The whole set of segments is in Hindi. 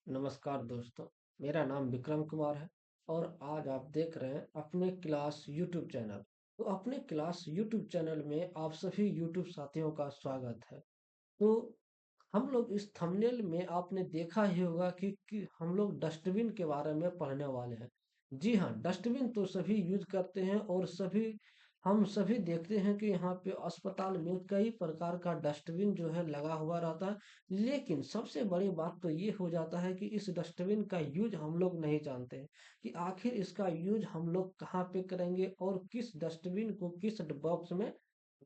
नमस्कार दोस्तों, मेरा नाम विक्रम कुमार है और आज आप देख रहे हैं अपने क्लास यूट्यूब चैनल। तो अपने क्लास यूट्यूब चैनल में आप सभी यूट्यूब साथियों का स्वागत है। तो हम लोग इस थंबनेल में आपने देखा ही होगा कि हम लोग डस्टबिन के बारे में पढ़ने वाले हैं। जी हाँ, डस्टबिन तो सभी यूज करते हैं और हम सभी देखते हैं कि यहाँ पे अस्पताल में कई प्रकार का डस्टबिन जो है लगा हुआ रहता है। लेकिन सबसे बड़ी बात तो ये हो जाता है कि इस डस्टबिन का यूज हम लोग नहीं जानते हैं कि आखिर इसका यूज हम लोग कहाँ पे करेंगे और किस डस्टबिन को किस बॉक्स में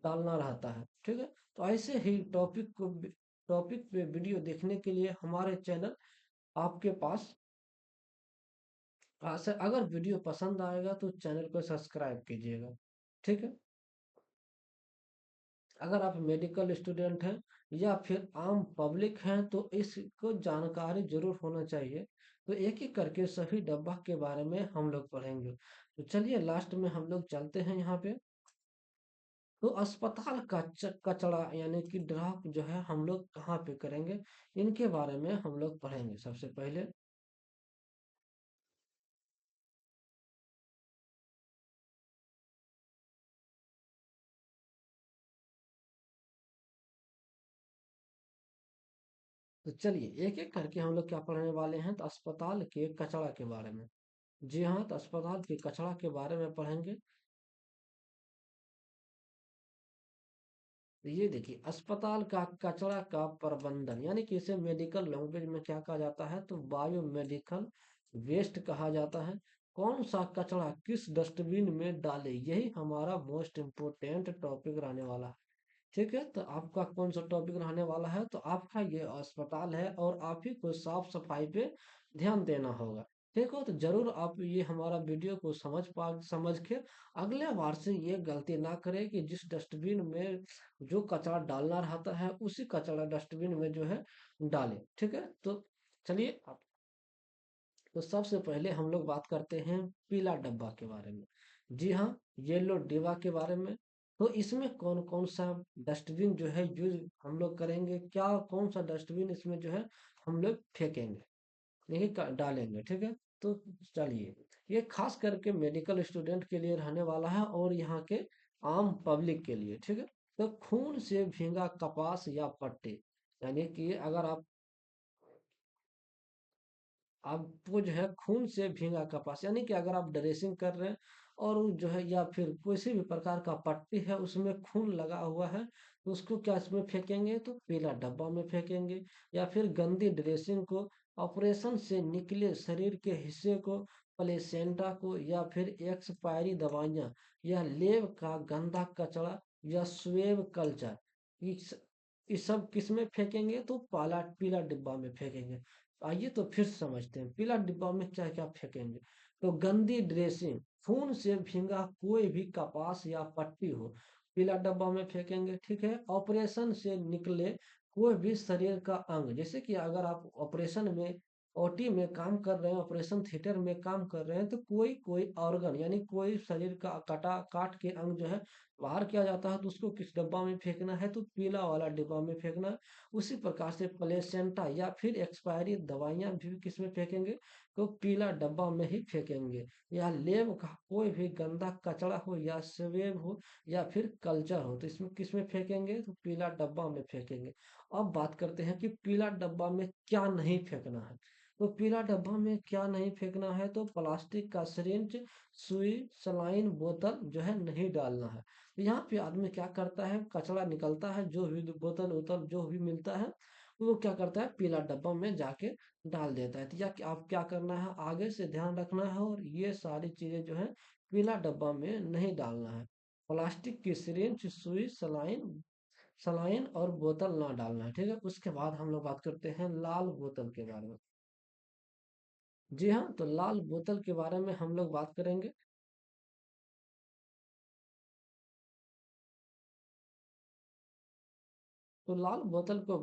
डालना रहता है। ठीक है, तो ऐसे ही टॉपिक पे वीडियो देखने के लिए हमारे चैनल आपके पास अगर वीडियो पसंद आएगा तो चैनल को सब्सक्राइब कीजिएगा। ठीक है, अगर आप मेडिकल स्टूडेंट हैं या फिर आम पब्लिक हैं तो इसको जानकारी जरूर होना चाहिए। तो एक एक करके सभी डब्बा के बारे में हम लोग पढ़ेंगे। तो चलिए लास्ट में हम लोग चलते हैं यहाँ पे। तो अस्पताल का कचरा यानी कि ड्रॉप जो है हम लोग कहाँ पे करेंगे, इनके बारे में हम लोग पढ़ेंगे सबसे पहले। तो चलिए एक एक करके हम लोग क्या पढ़ने वाले हैं, तो अस्पताल के कचरा के बारे में। जी हाँ, तो अस्पताल के कचरा के बारे में पढ़ेंगे। तो ये देखिए, अस्पताल का कचरा का प्रबंधन यानी कि इसे मेडिकल लैंग्वेज में क्या कहा जाता है, तो बायोमेडिकल वेस्ट कहा जाता है। कौन सा कचरा किस डस्टबिन में डाले, यही हमारा मोस्ट इम्पोर्टेंट टॉपिक रहने वाला है। ठीक है, तो आपका कौन सा टॉपिक रहने वाला है, तो आपका ये अस्पताल है और आप ही को साफ सफाई पे ध्यान देना होगा। ठीक हो, तो जरूर आप ये हमारा वीडियो को समझ के अगले बार से ये गलती ना करें कि जिस डस्टबिन में जो कचरा डालना रहता है उसी कचरा डस्टबिन में जो है डालें। ठीक है, तो चलिए तो सबसे पहले हम लोग बात करते हैं पीला डब्बा के बारे में। जी हाँ, येलो डिब्बा के बारे में। तो इसमें कौन कौन सा डस्टबिन जो है यूज हम लोग करेंगे, क्या कौन सा डस्टबिन इसमें जो है हम लोग फेंकेंगे, नहीं डालेंगे। ठीक है, तो चलिए, ये खास करके मेडिकल स्टूडेंट के लिए रहने वाला है और यहाँ के आम पब्लिक के लिए। ठीक है, तो खून से भींगा कपास या पट्टे, यानी कि अगर आपको जो है खून से भींगा कपास यानी कि अगर आप ड्रेसिंग कर रहे हैं और वो जो है या फिर किसी भी प्रकार का पट्टी है उसमें खून लगा हुआ है, तो उसको क्या इसमें फेंकेंगे, तो पीला डब्बा में फेंकेंगे। या फिर गंदी ड्रेसिंग को, ऑपरेशन से निकले शरीर के हिस्से को, प्लेसेंटा को, या फिर एक्सपायरी दवाइयाँ या लेब का गंदा कचरा या स्वेब कल्चर, इस सब किस में फेंकेंगे, तो पाला पीला डिब्बा में फेंकेंगे। आइए तो फिर समझते हैं पीला डिब्बा में क्या क्या फेंकेंगे। तो गंदी ड्रेसिंग, खून से भींगा कोई भी कपास या पट्टी हो, पीला डब्बा में फेंकेंगे। ठीक है, ऑपरेशन से निकले कोई भी शरीर का अंग, जैसे कि अगर आप ऑपरेशन में ओटी में काम कर रहे हैं, ऑपरेशन थिएटर में काम कर रहे हैं, तो कोई कोई ऑर्गन यानी कोई शरीर का कटा काट के अंग जो है बाहर किया जाता है, तो उसको किस डब्बा में फेंकना है, तो पीला वाला डिब्बा में फेंकना है। उसी प्रकार से प्लेसेंटा या फिर एक्सपायरी दवाइयां भी किसमें फेंकेंगे, तो पीला डब्बा में ही फेंकेंगे। या लेब का कोई भी गंदा कचरा हो या स्वेब हो या फिर कल्चर हो, तो इसमें किसमें फेंकेंगे, तो पीला डब्बा में फेंकेंगे। अब बात करते हैं कि पीला डब्बा में क्या नहीं फेंकना है। तो पीला डब्बा में क्या नहीं फेंकना है, तो प्लास्टिक का सिरिंज, सुई, सलाइन, बोतल जो है नहीं डालना है। तो यहाँ पे आदमी क्या करता है, कचरा निकलता है, जो भी बोतल उतल जो भी मिलता है वो क्या करता है, पीला डब्बा में जाके डाल देता है। तो या आप क्या करना है, आगे से ध्यान रखना है और ये सारी चीजें जो है पीला डब्बा में नहीं डालना है। प्लास्टिक की सिरिंज, सुई, सलाइन सलाइन और बोतल ना डालना है। ठीक है, उसके बाद हम लोग बात करते हैं लाल बोतल के बारे में। जी हाँ, तो लाल बोतल के बारे में हम लोग बात करेंगे। तो लाल बोतल को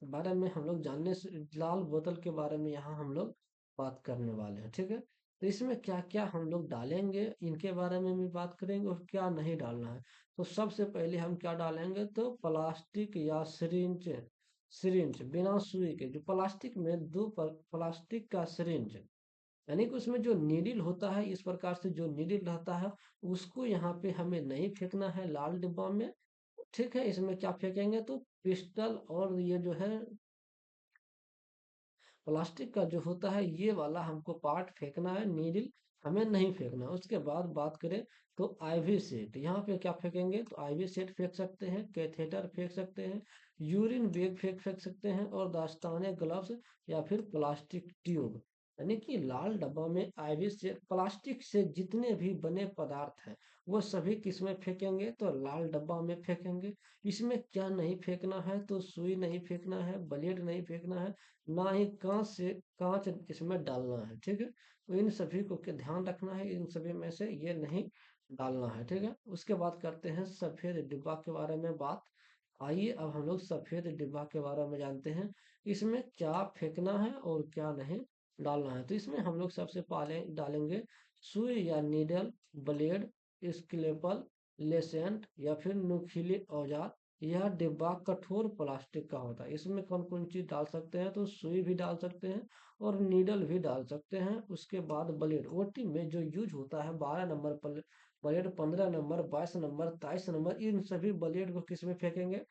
बारे में हम लोग जानने से लाल बोतल के बारे में यहाँ हम लोग बात करने वाले हैं। ठीक है, तो इसमें क्या क्या हम लोग डालेंगे इनके बारे में भी बात करेंगे और क्या नहीं डालना है। तो सबसे पहले हम क्या डालेंगे, तो प्लास्टिक या सिरिंज सिरिंज बिना सुई के, जो प्लास्टिक में दो पर प्लास्टिक का सिरिंज, यानी कि उसमें जो नीडल होता है, इस प्रकार से जो नीडल रहता है, उसको यहाँ पे हमें नहीं फेंकना है लाल डिब्बा में। ठीक है, इसमें क्या फेंकेंगे तो पिस्टल और ये जो है प्लास्टिक का जो होता है ये वाला हमको पार्ट फेंकना है, नीडल हमें नहीं फेंकना है। उसके बाद बात करें तो आईवी सेट, यहाँ पे क्या फेंकेंगे तो आईवी सेट फेंक सकते हैं, कैथेटर फेंक सकते हैं, यूरिन बैग फेंक फेंक सकते हैं, और दस्ताने, ग्लव्स, या फिर प्लास्टिक ट्यूब। यानी कि लाल डब्बा में आईवी सेट, प्लास्टिक से जितने भी बने पदार्थ हैं वो सभी किसमें फेंकेंगे तो लाल डब्बा में फेंकेंगे। इसमें क्या नहीं फेंकना है तो सुई नहीं फेंकना है, ब्लेड नहीं फेंकना है, ना ही कांच इसमें डालना है। ठीक है, तो इन सभी को के ध्यान रखना है, इन सभी में से ये नहीं डालना है। ठीक है, उसके बाद करते हैं सफेद डिब्बा के बारे में बात। आइए अब हम लोग सफेद डिब्बा के बारे में जानते हैं, इसमें क्या फेंकना है और क्या नहीं डालना है। तो इसमें हम लोग सबसे पहले डालेंगे सुई या नीडल, ब्लेड, स्केलेपल, लेसेंट, या फिर नुकीले औजार। यह डिब्बा कठोर प्लास्टिक का होता है। इसमें कौन कौन चीज डाल सकते हैं तो सुई भी डाल सकते हैं और नीडल भी डाल सकते हैं। उसके बाद ब्लेड, ओटी में जो यूज होता है 12 number blade, 15 number, 22 number, 23 number, इन सभी ब्लेड को किस में फेंकेंगे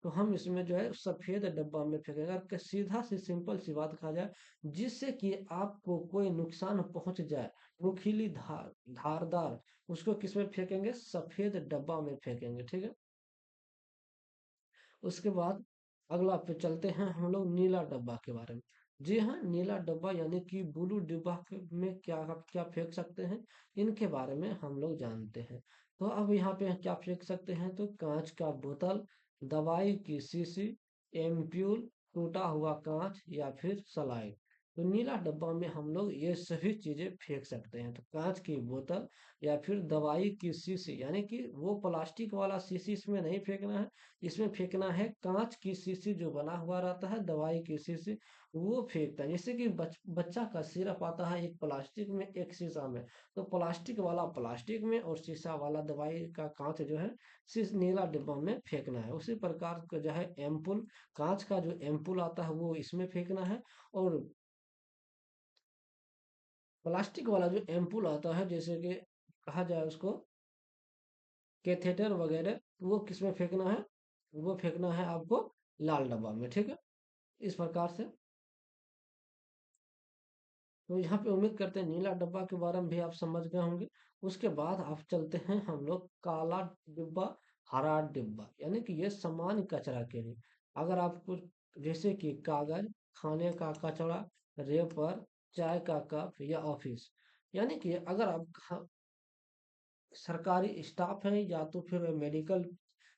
तो हम इसमें जो है सफेद डब्बा में फेंकेंगे। अगर सीधा सी सिंपल सी बात कहा जाए, जिससे कि आपको कोई नुकसान पहुंच जाए, नुकीली धारदार, उसको किसमें फेंकेंगे सफेद डब्बा में फेंकेंगे। ठीक है, उसके बाद अगला पे चलते हैं हम लोग नीला डब्बा के बारे में। जी हाँ, नीला डब्बा यानी कि ब्लू डिब्बा में क्या आप क्या फेंक सकते हैं, इनके बारे में हम लोग जानते हैं। तो अब यहाँ पे क्या फेंक सकते हैं तो कांच का बोतल, दवाई की शीशी, एम्प्यूल, टूटा हुआ कांच, या फिर सलाइड। तो नीला डब्बा में हम लोग ये सभी चीजें फेंक सकते हैं। तो कांच की बोतल, या फिर दवाई की शीशी, यानी कि वो प्लास्टिक वाला शीशी इसमें नहीं फेंकना है, इसमें फेंकना है कांच की शीशी जो बना हुआ रहता है, दवाई की शीशी, वो फेंकता है। जैसे कि बच्चा का सिरप आता है एक प्लास्टिक में एक शीशा में, तो प्लास्टिक वाला प्लास्टिक में और शीशा वाला दवाई का कांच जो है शीश नीला डिब्बा में फेंकना है। उसी प्रकार का जो है एम्पुल, कांच का जो एम्पुल आता है वो इसमें फेंकना है, और प्लास्टिक वाला जो एम्पुल आता है, जैसे कि कहा जाए उसको कैथेटर वगैरह, वो किसमें फेंकना है, वो फेंकना है आपको लाल डब्बा में। ठीक है, इस प्रकार से। तो यहाँ पे उम्मीद करते हैं नीला डब्बा के बारे में भी आप समझ गए होंगे। उसके बाद आप चलते हैं हम लोग काला डिब्बा, हरा डिब्बा, यानी कि ये सामान्य कचरा के लिए। अगर आपको जैसे कि कागज, खाने का कचरा, रेपर, चाय का कप, या ऑफिस, यानी कि अगर आप सरकारी स्टाफ हैं, या तो फिर मेडिकल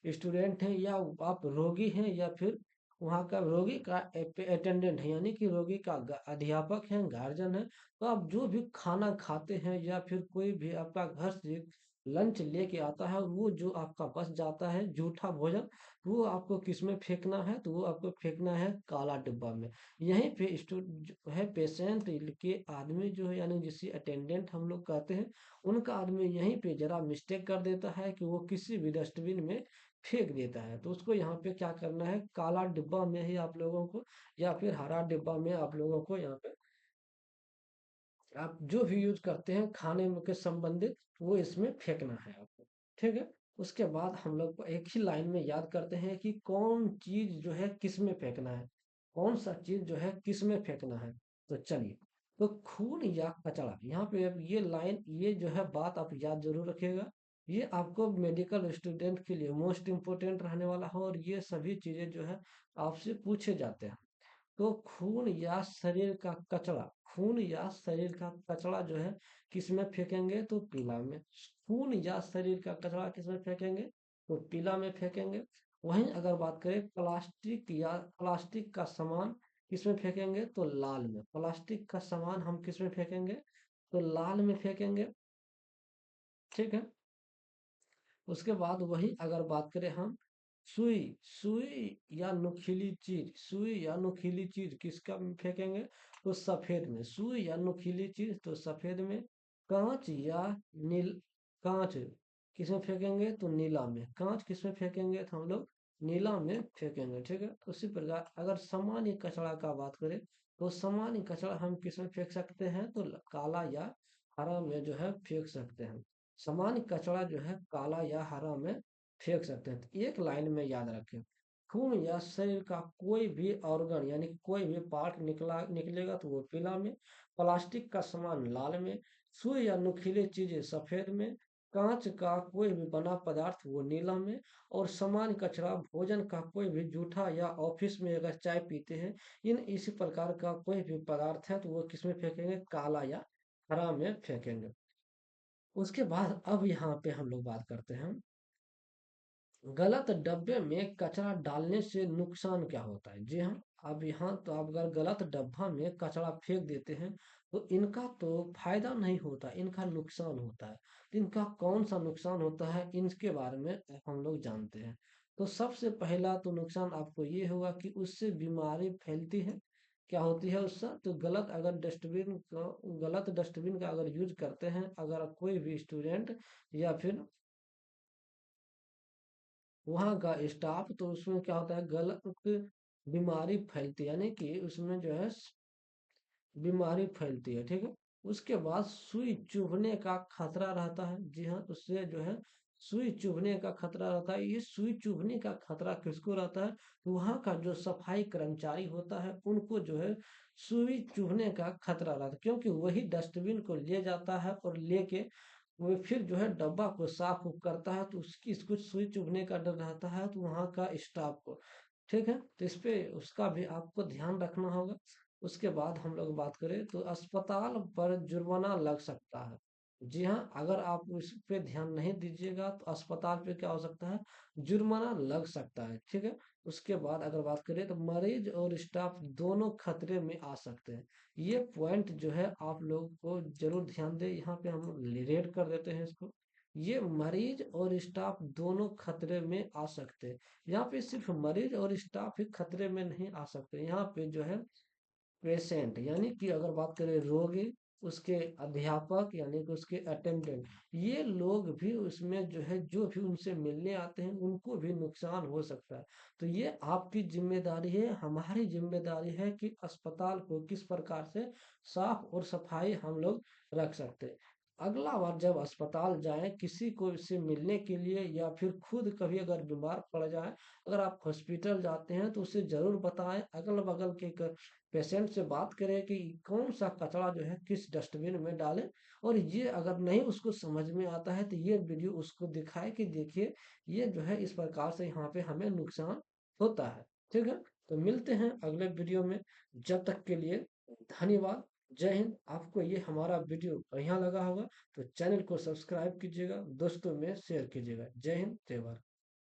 स्टूडेंट हैं, या आप रोगी हैं, या फिर वहाँ का रोगी का अटेंडेंट है, यानी कि रोगी का अध्यापक है, गार्जियन है। तो आप जो भी खाना खाते हैं, या फिर कोई भी आपका घर से लंच लेके आता है, वो जो आपका बच जाता है जूठा भोजन, वो आपको किस में फेंकना है तो वो आपको फेंकना है काला डिब्बा में। यहीं पे जो है पेशेंट के आदमी जो है, यानी जिसे अटेंडेंट हम लोग कहते हैं, उनका आदमी यहीं पे जरा मिस्टेक कर देता है कि वो किसी भी डस्टबिन में फेंक देता है। तो उसको यहाँ पे क्या करना है, काला डिब्बा में ही आप लोगों को, या फिर हरा डिब्बा में आप लोगों को, यहाँ पे आप जो भी यूज करते हैं खाने में के संबंधित, वो इसमें फेंकना है आपको। ठीक है, उसके बाद हम लोग को एक ही लाइन में याद करते हैं कि कौन चीज जो है किस में फेंकना है, कौन सा चीज जो है किस में फेंकना है। तो चलिए, तो खून या कचरा, यहाँ पे अब ये लाइन, ये जो है बात आप याद जरूर रखिएगा। ये आपको मेडिकल स्टूडेंट के लिए मोस्ट इंपोर्टेंट रहने वाला है, और ये सभी चीजें जो है आपसे पूछे जाते हैं। तो खून या शरीर का कचरा, खून या शरीर का कचरा जो है किसमें फेंकेंगे तो पीला में। खून या शरीर का कचरा किसमें फेंकेंगे तो पीला में फेंकेंगे। वहीं अगर बात करें प्लास्टिक का सामान किसमें फेंकेंगे तो लाल में। प्लास्टिक का सामान हम किसमें फेंकेंगे तो लाल में फेंकेंगे। ठीक है, उसके बाद वही अगर बात करें हम सुई, सुई या नुकीली चीज, सुई या नुकीली चीज किसका में फेंकेंगे तो सफेद में। सुई या नुकीली चीज तो सफेद में। कांच या नील, कांच किसमें फेंकेंगे तो नीला में। कांच किसमें फेंकेंगे तो हम लोग नीला में फेंकेंगे, ठीक है। तो उसी प्रकार अगर सामान्य कचरा का बात करें, तो सामान्य कचरा हम किस में फेंक सकते हैं, तो काला या हरा में जो है फेंक सकते हैं। सामान्य कचरा जो है काला या हरा में फेंक सकते हैं। तो एक लाइन में याद रखें, खून या शरीर का कोई भी ऑर्गन यानी कोई भी पार्ट निकलेगा तो वो पीला में, प्लास्टिक का सामान लाल में, सुई या नुकीली चीजें सफेद में, कांच का कोई भी बना पदार्थ वो नीला में, और सामान्य कचरा भोजन का कोई भी जूठा या ऑफिस में अगर चाय पीते हैं, इन इसी प्रकार का कोई भी पदार्थ है तो वो किसमें फेंकेंगे, काला या हरा में फेंकेंगे। उसके बाद अब यहाँ पे हम लोग बात करते हैं, गलत डब्बे में कचरा डालने से नुकसान क्या होता है। जी हाँ, अब यहाँ तो आप अगर गलत डब्बा में कचरा फेंक देते हैं तो इनका तो फायदा नहीं होता, इनका नुकसान होता है। तो इनका कौन सा नुकसान होता है, इनके बारे में हम लोग जानते हैं। तो सबसे पहला तो नुकसान आपको ये होगा कि उससे बीमारी फैलती है। क्या होती है उससे, तो गलत डस्टबिन का अगर यूज करते हैं अगर कोई भी स्टूडेंट या फिर वहाँ का स्टाफ, तो उसमें क्या होता है, गलत बीमारी फैलती है, यानी कि उसमें जो है बीमारी फैलती है, ठीक है। उसके बाद सुई चुभने का खतरा रहता है। जी हाँ, उससे जो है सुई चुभने का खतरा रहता है। ये सुई चुभने का खतरा किसको रहता है, तो वहाँ का जो सफाई कर्मचारी होता है उनको जो है सुई चुभने का खतरा रहता है, क्योंकि वही डस्टबिन को ले जाता है और लेके वो फिर जो है डब्बा को साफ उफ करता है, तो उसकी कुछ सुई चुभने का डर रहता है, तो वहाँ का स्टाफ को, ठीक है। तो इस पे उसका भी आपको ध्यान रखना होगा। उसके बाद हम लोग बात करें तो अस्पताल पर जुर्माना लग सकता है। जी हाँ, अगर आप उस पे ध्यान नहीं दीजिएगा तो अस्पताल पे क्या हो सकता है, जुर्माना लग सकता है, ठीक है। उसके बाद अगर बात करें तो मरीज और स्टाफ दोनों खतरे में आ सकते हैं। ये पॉइंट जो है आप लोग को जरूर ध्यान दें, यहाँ पे हम रेड कर देते हैं इसको। ये मरीज और स्टाफ दोनों खतरे में आ सकते हैं। यहाँ पे सिर्फ मरीज और स्टाफ ही खतरे में नहीं आ सकते, यहाँ पे जो है पेशेंट यानी कि अगर बात करें रोगी, उसके अध्यापक यानी कि उसके अटेंडेंट, ये लोग भी उसमें जो है जो भी उनसे मिलने आते हैं उनको भी नुकसान हो सकता है। तो ये आपकी जिम्मेदारी है, हमारी जिम्मेदारी है कि अस्पताल को किस प्रकार से साफ और सफाई हम लोग रख सकते हैं। अगला बार जब अस्पताल जाएं किसी को से मिलने के लिए या फिर खुद कभी अगर बीमार पड़ जाए, अगर आप हॉस्पिटल जाते हैं तो उसे जरूर बताएं, अगल बगल के पेशेंट से बात करें कि कौन सा कचरा जो है किस डस्टबिन में डालें। और ये अगर नहीं उसको समझ में आता है तो ये वीडियो उसको दिखाए कि देखिए ये जो है इस प्रकार से यहाँ पे हमें नुकसान होता है, ठीक है। तो मिलते हैं अगले वीडियो में, जब तक के लिए धन्यवाद। जय हिंद। आपको ये हमारा वीडियो बढ़िया लगा होगा तो चैनल को सब्सक्राइब कीजिएगा, दोस्तों में शेयर कीजिएगा। जय हिंद, जय भारत।